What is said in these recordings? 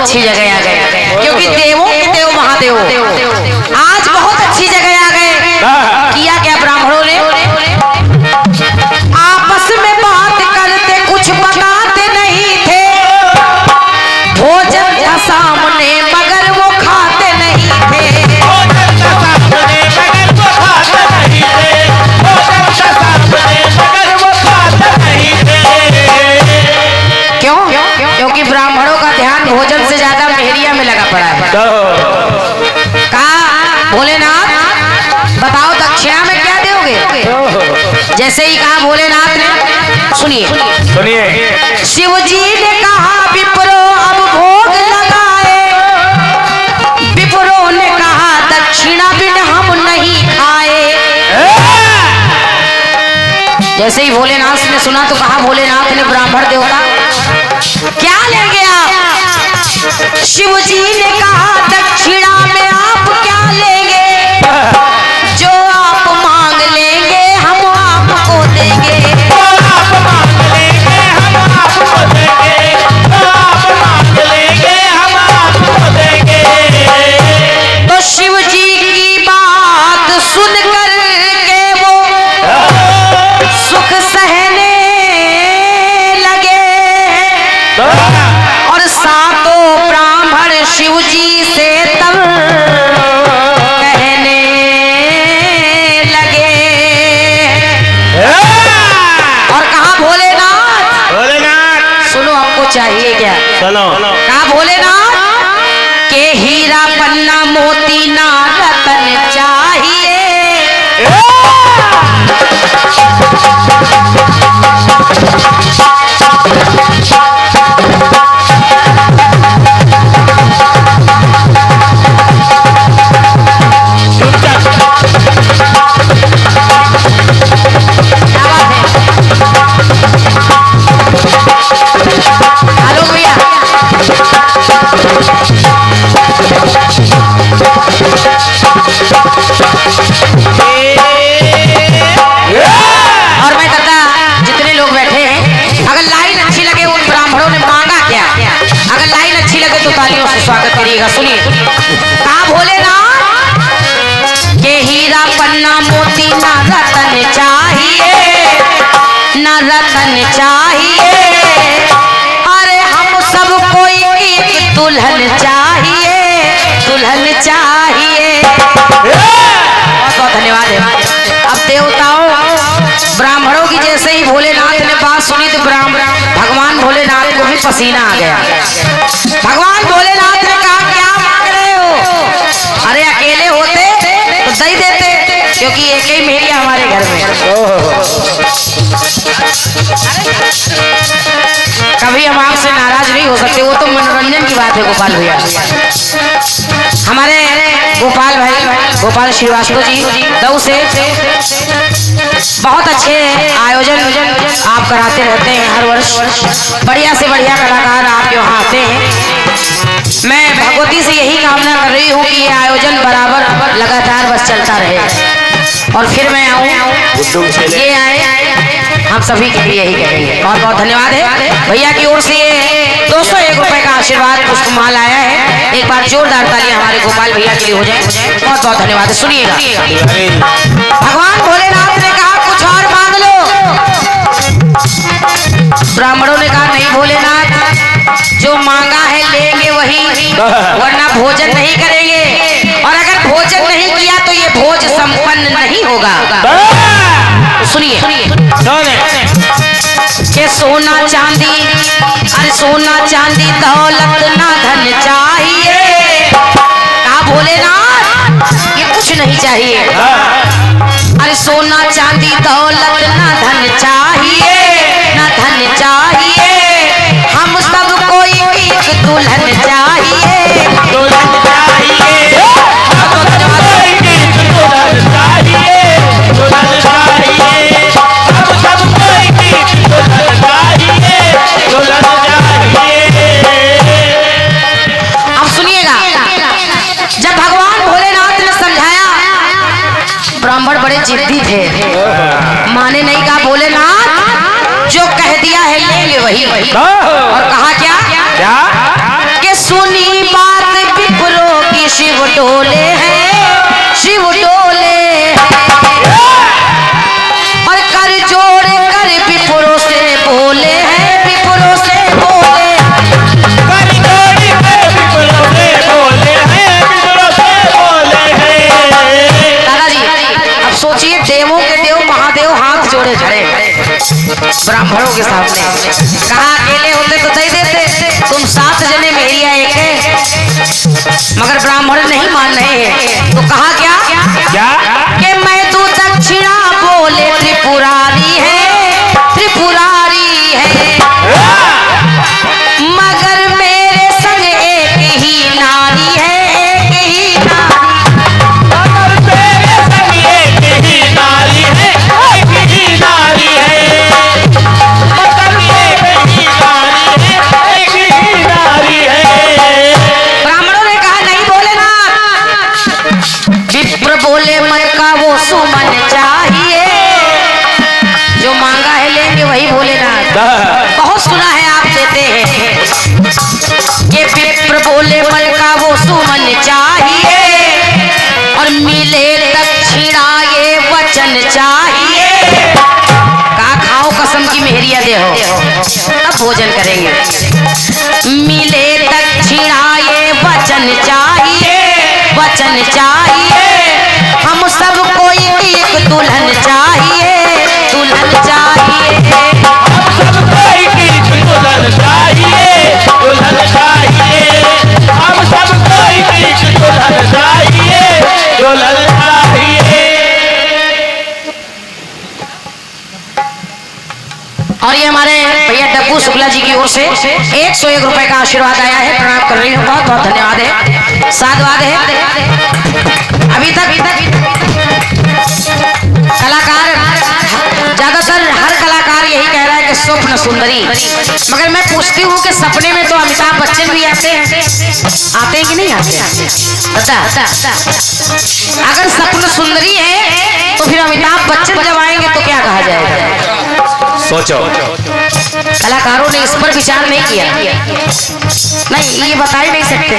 अच्छी जगह आ गए, क्योंकि देवों के देव महादेव आज बहुत अच्छी जगह आ गए। किया क्या ब्राह्मणों ने? आपस में बात करते कुछ बताते नहीं थे, भोजन था सामने मगर वो खाते नहीं थे। क्यों? क्योंकि ब्राह्मणों का ध्यान भोजन से ज्यादा मेहरिया में लगा पड़ा है। कहा भोलेनाथ बताओ दक्षिणा में क्या दोगे? जैसे ही कहा भोलेनाथ ने, सुनिए शिव जी ने कहा विप्रो अब भोग लगाए। विप्रो ने कहा दक्षिणा बिन हम नहीं खाए। जैसे ही भोलेनाथ ने सुना तो कहा भोलेनाथ ने ब्राह्मण देवता क्या लेंगे आप? शिव जी ने कहा दक्षिणा में आप क्या लेंगे? जो आप मांग लेंगे हम आपको देंगे। तो शिव जी की बात सुनकर के वो सुख सहने लगे और सातों ब्राह्मण शिव जी से तब कहने लगे। और कहा भोलेनाथ सुनो, हमको चाहिए क्या? सुनो। कहा भोलेनाथ के हीरा पन्ना मोती ना रतन चाहिए। हेलो भैया, और मैं कहता जितने लोग बैठे हैं, अगर लाइन अच्छी लगे उन ब्राह्मणों ने मांगा क्या, अगर लाइन अच्छी लगे तो तालियों से स्वागत करिएगा। सुनिए कहा भोलेनाथ के हीरा पन्ना मोती ना रतन चाहिए, ना रतन चाहिए। अरे हम सब कोई एक दुल्हन चाहिए, दुल्हन चाहिए। बहुत बहुत धन्यवाद है। अब देवताओं ब्राह्मणों की जैसे ही भोलेनाथ ने बात सुनी तो भगवान भोलेनाथ को भी पसीना आ गया। भगवान भोलेनाथ ने कहा क्या मांग रहे हो? अरे अकेले होते तो दे देते, क्योंकि एक ही मेहरिया हमारे घर में। कभी हम आपसे नाराज नहीं हो सकते, वो तो मनोरंजन की बात है। गोपाल भैया, हमारे गोपाल भाई गोपाल श्रीवास्तव जी दऊ से बहुत अच्छे आयोजन आप कराते रहते हैं हर वर्ष। बढ़िया से बढ़िया कलाकार आप यहाँ आते हैं। मैं भगवती से यही कामना कर रही हूँ कि ये आयोजन बराबर लगातार बस चलता रहे और फिर मैं आऊँ, ये आए, हम सभी के लिए यही कहेंगे। बहुत बहुत धन्यवाद है भैया की ओर से। ये 201 रुपए का आशीर्वाद पुष्पमाल आया है। एक बार जोरदार तालियां हमारे गोपाल भैया के लिए हो जाए। बहुत बहुत धन्यवाद है। सुनिएगा, भगवान भोलेनाथ ने कहा कुछ और मांग लो। ब्राह्मणों ने कहा नहीं भोलेनाथ, जो मांगा है लेंगे वही, वरना भोजन नहीं करेंगे, और अगर भोजन नहीं किया तो ये भोज संपन्न नहीं होगा। सुनिए के सोना चांदी, अरे सोना चांदी दौलत ना धन चाहिए। कहा भोलेनाथ ये कुछ नहीं चाहिए। अरे सोना चांदी दौलत ना धन चाहिए, ना धन चाहिए। हम सब कोई एक दुल्हन चाहिए, दुल्हन चाहिए। अब सुनिएगा, जब भगवान भोलेनाथ ने समझाया, ब्राह्मण बड़े जिद्दी थे, माने नहीं। कहा भोलेनाथ जो कह दिया है लेंगे वही। और कहा क्या, क्या? कि सुनिए शिव डोले हैं, शिव डोले हैं। और कर जोड़ कर विप्रों से बोले हैं, विप्रों से बोले, कर जोड़ कर विप्रों से बोले हैं, विप्रों से बोले हैं। दादाजी अब सोचिए, देवों के देव महादेव हाथ जोड़े खड़े ब्राह्मणों के सामने। कहा अकेले होते तो दे देते, तुम 7 जने मेरिया एक है, मगर ब्राह्मण नहीं मान रहे हैं। तो कहा क्या क्या कि मैं तो दक्षिणा बोले त्रिपुरारी है, त्रिपुरारी है, मगर मेरे संग एक ही नारी है, एक ही नारी। मगर तेरे संग एक ही नारी है, एक ही नारी है। मगर एक ही नारी है, एक ही नारी है। ब्राह्मणों ने कहा नहीं बोले ना। विप्र बोले मन का वो सुमन चाहिए, जो मांगा है लेंगे वही भोलेनाथ। बहुत सुना है आप देते हैं। ये विप्र बोले मन का वो सुमन चाहिए, और मिले दक्षिणा ये वचन चाहिए। का खाओ कसम की मेहरिया दे हो, तब भोजन करेंगे। मिले दक्षिणा ये वचन चाहिए, वचन चाहिए। हम सबको एक दुल्हन चाहिए, दुल्हन चाहिए। हम सबको एक दुल्हन चाहिए, दुल्हन चाहिए। हम सबको एक दुल्हन चाहिए, दुल्हन चाहिए। और ये हमारे भैया डब्बू शुक्ला जी की ओर से 101 रुपए का आशीर्वाद आया है। प्रणाम कर रही हूँ, बहुत बहुत धन्यवाद है, साधुवाद है। अभी तक कलाकार, ज्यादातर हर कलाकार यही कह रहा है कि स्वप्न सुंदरी, मगर मैं पूछती हूँ कि सपने में तो अमिताभ बच्चन भी आते हैं, आते हैं कि नहीं आते? बता, अगर स्वप्न सुंदरी है तो फिर अमिताभ बच्चन जब आएंगे तो क्या कहा जाएगा? सोचो। कलाकारों ने इस पर विचार नहीं किया, नहीं ये बता ही नहीं सकते।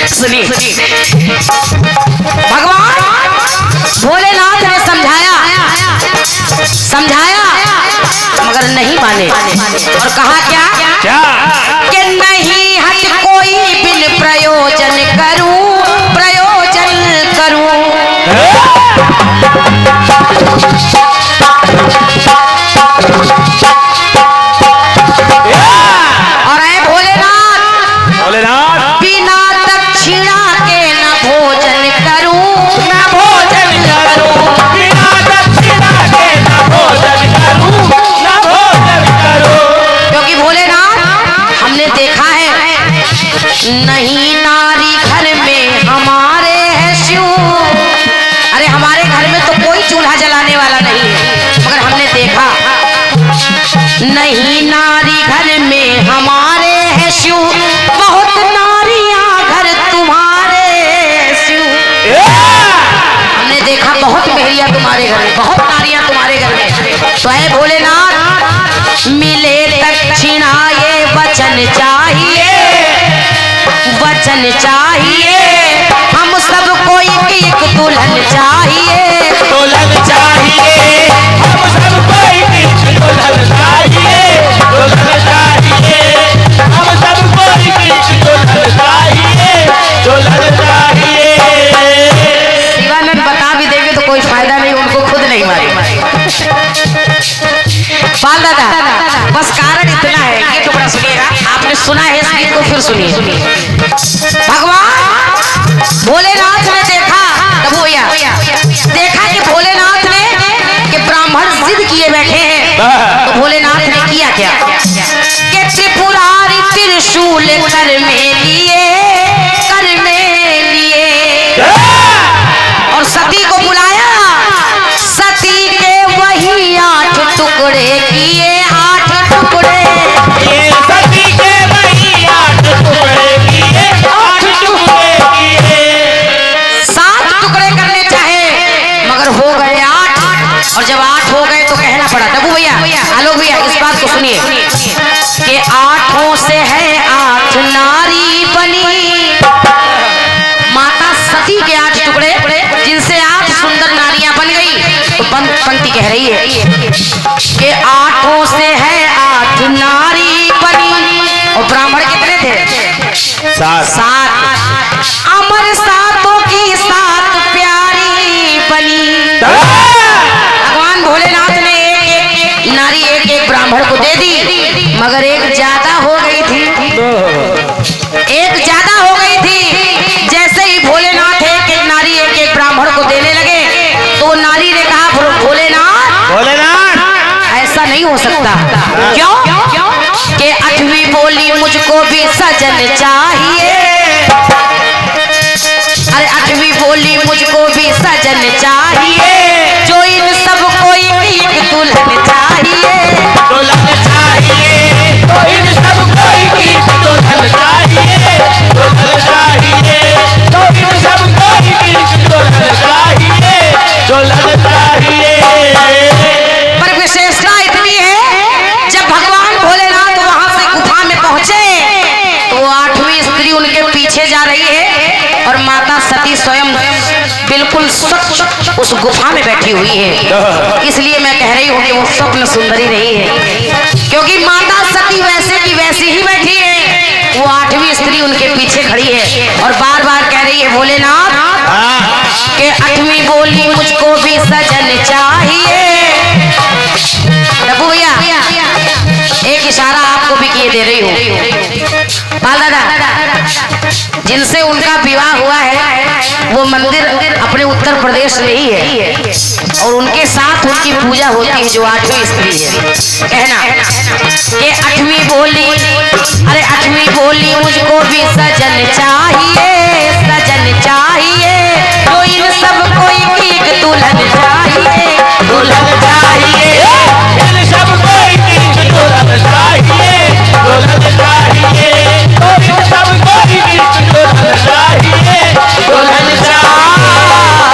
सुनिए, भगवान भोलेनाथ ने समझाया, समझाया मगर नहीं माने, और कहा क्या क्या कि नहीं हट कोई बिन प्रयोजन करूं, प्रयोजन करूं। और है भोलेनाथ, भोलेनाथ बिना दक्षिणा के न भोजन करूं, न भोजन करूं, बिना दक्षिणा के न भोजन करूं, न भोजन करूं। क्योंकि भोलेनाथ हमने देखा है, नहीं नारी घर में हमारे है शिव। अरे हमारे घर में तो कोई चूल्हा जलाने वाला नहीं है, मगर हमने देखा नहीं नारी घर में हमारे है शिव, बहुत नारियां घर तुम्हारे शिव। हमने देखा बहुत मेहरिया तुम्हारे घर में, बहुत नारियां तुम्हारे घर में। तो है भोलेनाथ मिले दक्षिणा ये वचन चाहिए, वचन चाहिए। हम सबको एक दुल्हन चाहिए, दुल्हन चाहिए। हम सबको एक दुल्हन चाहिए, दुल्हन चाहिए। हम सबको एक दुल्हन चाहिए, दुल्हन चाहिए। शिवानंद बता भी देंगे तो कोई फायदा नहीं, उनको खुद नहीं मालूम। बाल दादा बस कारण इतना है, ये टुकड़ा सुनिएगा, आपने सुना है इस गीत को, फिर सुनिए। भगवान भोलेनाथ ने देखा, तब भैया देखा कि भोलेनाथ ने कि ब्राह्मण जिद किए बैठे हैं, तो भोलेनाथ ने किया क्या कि त्रिपुरारी त्रिशूल कर में लिए, कर में लिए, और सती को बुलाया। सती के वही 8 टुकड़े किए, 8 टुकड़े। ये सती के वही 8 टुकड़े किए, 8 टुकड़े किए। 7 टुकड़े करने चाहे मगर हो गए 8, और जब 8 हो गए तो कहना पड़ा। डब्बू भैया, आलोक भैया, इस बात को सुनिए कि 8 से है 8 नारी, रही है कि आठों से है आठ नारी बनी। और ब्राह्मण कितने थे? सात। अमर सातों की सात प्यारी बनी। भगवान भोलेनाथ ने एक नारी एक ब्राह्मण को दे दी, मगर एक ज्यादा हो गई थी। एक ज्यादा हो गई थी। जैसे ही भोलेनाथ एक नारी एक ब्राह्मण को देने लगे तो नारी ने कहा, भोलेनाथ ऐसा नहीं हो सकता। क्यों? कि 8वीं बोली मुझको भी सजन चाहिए। अरे 8वीं बोली मुझको भी सजन चाहिए, जो इन सब को एक दुल्हन चाहिए। दुल्हन चाहिए, तो इन सब को एक दुल्हन चाहिए। दुल्हन चाहिए, तो इन सब को एक दुल्हन चाहिए। दुल्हन चाहिए। पर विशेषता इतनी है, जब भगवान भोलेनाथ वहां से गुफा में पहुंचे तो 8वीं स्त्री उनके पीछे जा रही है और माता सती स्वयं बिल्कुल सच उस गुफा में बैठी हुई है। इसलिए मैं कह रही हूँ कि वो स्वप्न सुंदरी नहीं है, क्योंकि माता सती वैसे की वैसी ही बैठी है। वो 8वीं स्त्री उनके पीछे खड़ी है और बार बार कह रही है, भोलेनाथ के 8वीं बोली मुझको भी सजन चाहिए। डब्बू भैया एक इशारा आपको भी किए दे रही हूँ। बाल दादा, जिनसे उनका विवाह हुआ है वो मंदिर अपने उत्तर प्रदेश में ही है और उनके साथ उनकी पूजा होती है, जो 8वीं स्त्री है। कहना कि 8वीं बोली, अरे 8वीं बोली मुझको भी सजन चाहिए।